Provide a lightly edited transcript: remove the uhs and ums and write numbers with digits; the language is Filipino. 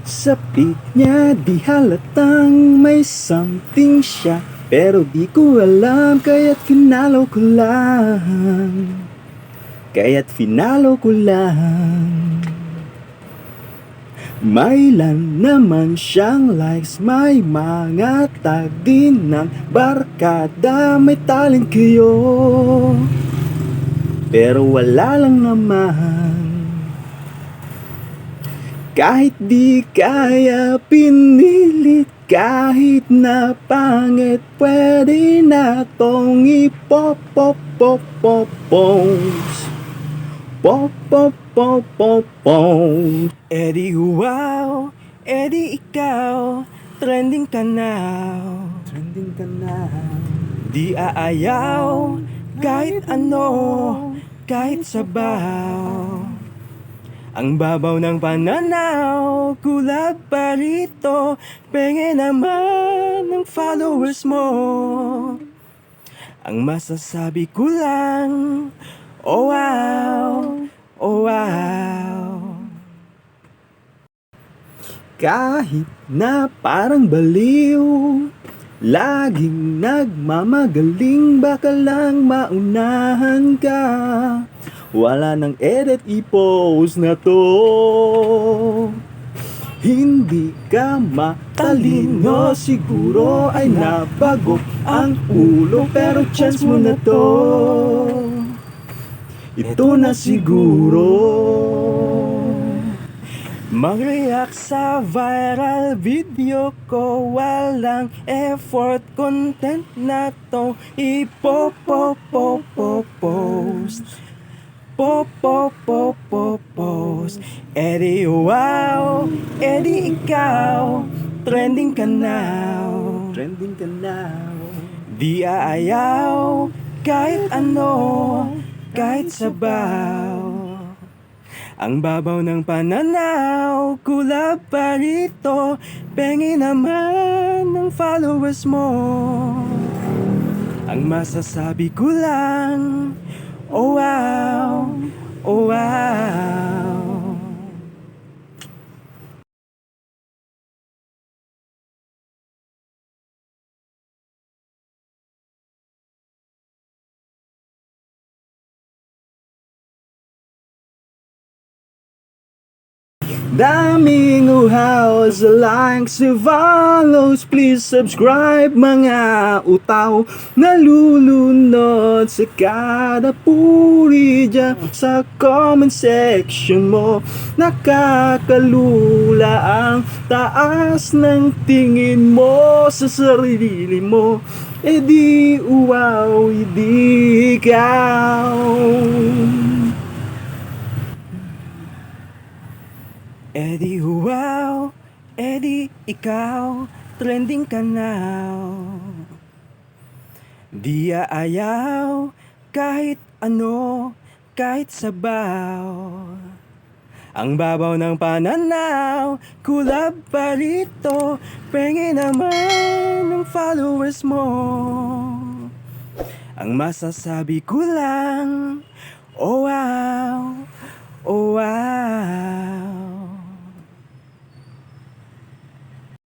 Sa pic niya di halatang may something siya, pero di ko alam kaya't finalo ko lang. Kaya't finalo ko lang. May ilan naman siyang likes, may mga tag din ng barkada. May talent kayo, pero wala lang naman. Kahit di kaya pinilit, kahit na pangit, pwede na tong ipop-pop-pop-pop-post. Pop-pop-pop-pop-post. Eddie wow, Eddie ikaw, trending ka now. Trending ka now. Di aayaw, kahit ano, kahit sabaw. Ang babaw ng pananaw, kulab pa rito, penge naman ng followers mo. Ang masasabi ko lang, oh wow, oh wow. Kahit na parang baliw, laging nagmamagaling, baka lang maunahan ka. Wala nang edit, i-post na to. Hindi ka matalino, siguro ay nabago ang ulo, pero chance mo na to. Ito na siguro. Mag-react sa viral video ko, walang effort, content na to ipo-po-po-po-post. Pop-pop-pop-pop-post. Eddie wow, Eddie ikaw, trending ka now. Trending ka now. Di aayaw, kahit ano, kahit sabaw. Ang babaw ng pananaw, kulab pa rito, pengi naman ng followers mo. Ang masasabi ko lang, oh wow, oh wow. Daming uhaw sa likes and follows. Please subscribe mga utaw. Nalulunod sa kada puri dyan sa comment section mo. Nakakalula ang taas ng tingin mo sa sarili mo. E di uwaw, di ikaw. Eddie wow, Eddie ikaw, trending ka now. Di aayaw, kahit ano, kahit sabaw. Ang babaw ng pananaw, kulab pa rito, pengi naman ng followers mo. Ang masasabi ko lang, oh wow, oh wow.